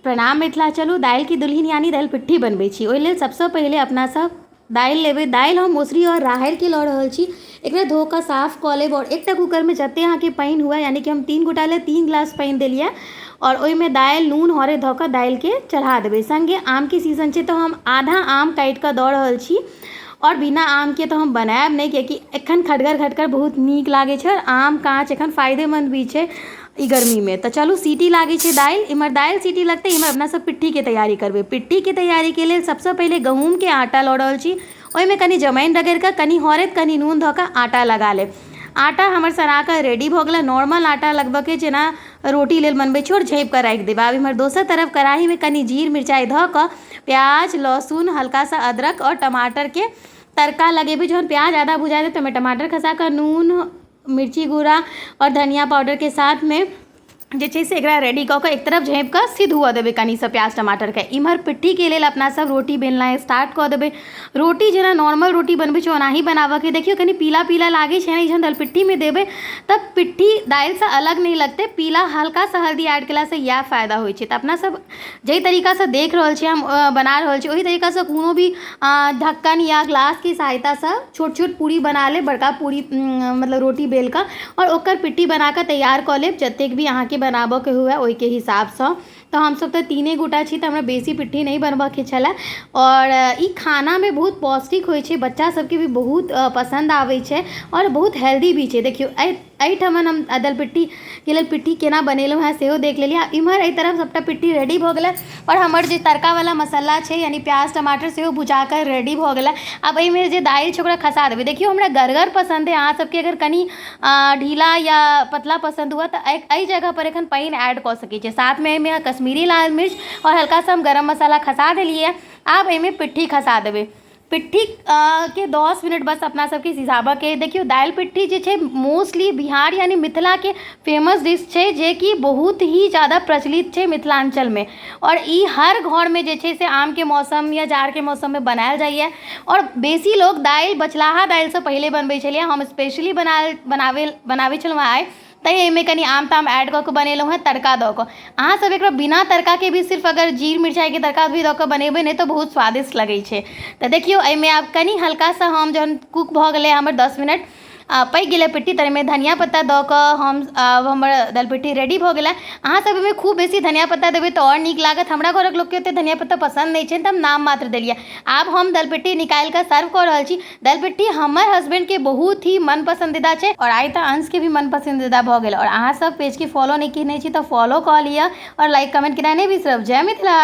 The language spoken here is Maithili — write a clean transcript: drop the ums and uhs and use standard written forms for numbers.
प्रणाम मिथिला। चलू दालि की दुल्हन यानी दालि पिट्ठी बनबै छी। ओहि लेल सबसँ पहिले अपना सब दालि लेबै। दालि हम मौसरी और राहरिके लऽ रहल छी। एकरा धो कऽ साफ कऽ लेब और एकटा कुकरमे जतेक अहाँके पानि हुए, यानी कि हम 3 गोटा लेल 3 गिलास पानि देलिए और ओहिमे दालि नून हरदि धऽ कऽ दालिके चढ़ा देबै। सङ्गे आमके सीजन छै तऽ हम आधा आम काटि कऽ दऽ रहल छी और बिना आमके तऽ हम बनायब नहि, कियाकि एखन खटगर खटगर बहुत नीक लागै छै और आम काँच एखन फायदेमंद भी छै ई गर्मीमे। तऽ चलू सीटी लागै छै दालि, इम्हर दालि सीटी लगतै, इम्हर अपना सब पिट्ठीके तैयारी करबै। पिट्ठीके तैयारीके लेल सबसँ पहिले गहूँमके आटा लऽ रहल छी। ओहिमे कनि जमाइन रगड़ि कऽ, कनि हरदि, कनि नून धऽ कऽ आटा लगा लेब। आटा हमर सना कऽ रेडी भऽ गेलै। नॉर्मल आटा लगबऽके जेना रोटी लेल बनबै छी और झाँपि कऽ राखि देब। आब इम्हर दोसर तरफ कढ़ाईमे कनि जीर मिरचाइ धऽ कऽ प्याज, लहसुन, हल्का सा अदरक और टमाटरके तड़का लगेबै। जहन प्याज आधा भुजा जाए तो ओहिमे टमाटर खसा कऽ नून, मिर्ची गुड़ा और धनिया पाउडरके साथमे जे छै से एकरा रेडी कऽ कऽ एक तरफ झाँपि कऽ सिद्ध हुअ देबै कनिसँ प्याज टमाटरके। इम्हर पिट्ठीके लेल अपना सब रोटी बेलनाइ स्टार्ट कऽ देबै। रोटी जेना नॉर्मल रोटी बनबै छै ओनाही बनाबऽके। देखियौ कनि पीला पीला लागै छै ने, जहन दालि पिट्ठीमे देबै तब पिट्ठी दालिसँ अलग नहीं लगतै। पीला हल्का सा हल्दी ऐड केलासँ इएह फायदा होइ छै। तऽ अपना सब जाहि तरीकासँ देख रहल छी हम बना रहल छी, ओहि तरीकासँ कोनो भी ढक्कन या ग्लासके सहायतासँ छोट छोट पूरी बना लेब, बड़का पूरी मतलब रोटी बेल कऽ और ओकर पिट्ठी बना कऽ तैयार कऽ लेब, जतेक भी अहाँके बनाबऽके हुए ओहिके हिसाबसँ। तऽ हमसब तऽ 3 गोटा छी तऽ हमरा बेसी पिट्ठी नहीं बनबऽके छलै। और ई खानामे बहुत पौष्टिक होइ छै, बच्चा सबके भी बहुत पसन्द आबै छै और बहुत हेल्दी भी छै। देखियौ एहिठमन हम दालि पिट्ठीके लेल पिट्ठी केना बनेलहुँ हेँ सेहो देख लेलिए। इम्हर एहि तरफ सबटा पिट्ठी रेडी भऽ गेलै और हमर जे तड़कावला मसाला छै यानी प्याज टमाटर सेहो भुजा कऽ रेडी भऽ गेलै। आब एहिमे जे दालि छै ओकरा खसा देबै। देखियौ हमरा गरगर पसन्द है, अहाँ सबके अगर कनि ढीला या पतला पसन्द हुए तऽ एहि जगह पर एखन पानि ऐड कऽ सकै छियै। साथमे एहिमे कश्मीरी लाल मिर्च और हल्का सा हम गरम मसाला खसा देलिए। आब एहिमे पिट्ठी खसा देबै। पिट्ठी के 10 मिनट बस अपना सबके सिझाबऽके। देखियौ दालि पिट्ठी जे छै मोस्टली बिहार यानी मिथिलाके फेमस डिश छै, जे कि बहुत ही ज़्यादा प्रचलित छै मिथिलाञ्चलमे और ई हर घरमे जे छै से आमके मौसम या जाड़के मौसममे बनायल जाइए। और बेसी लोग दालि बचलाहा दालिसँ पहिले बनबै छलिए, हम स्पेशली बनाबै छलहुँ आइ, तैँ एहिमे कनि आम ताम ऐड कऽ कऽ बनेलहुँ हेँ तड़का दऽ कऽ। अहाँ सब एकरा बिना तड़काके भी सिर्फ अगर जीर मिरचाइके तड़का भी दऽ कऽ बनेबै ने तऽ बहुत स्वादिष्ट लगै छै। तऽ देखियौ एहिमे आब कनि हल्का सा हम जहन कुक भऽ गेलै हमर 10 मिनट पकि गेलै पिट्ठी, तऽ एहिमे धनिया पत्ता दऽ कऽ आब हमर दालि पिट्ठी रेडी भऽ गेलै। अहाँ सब एहिमे खूब बेसी धनिया पत्ता देबै तऽ और नीक लागत। हमरा घरक लोकके ओतेक धनिया पत्ता पसन्द नहीं छै तऽ हम नाम मात्र देलिए। आब हम दालि पिट्ठी निकालि कऽ सर्व कऽ रहल छी। दालि पिट्ठी हमर हस्बैंडके बहुत ही मन पसंदीदा छै और आइ तऽ अंशके भी मन पसंदीदा भऽ गेल। और अहाँ सब पेजके फॉलो नहीं केने छी तऽ फॉलो कऽ लिअ और लाइक कमेंट केनाइ नहीं बिसरब। जय मिथिला।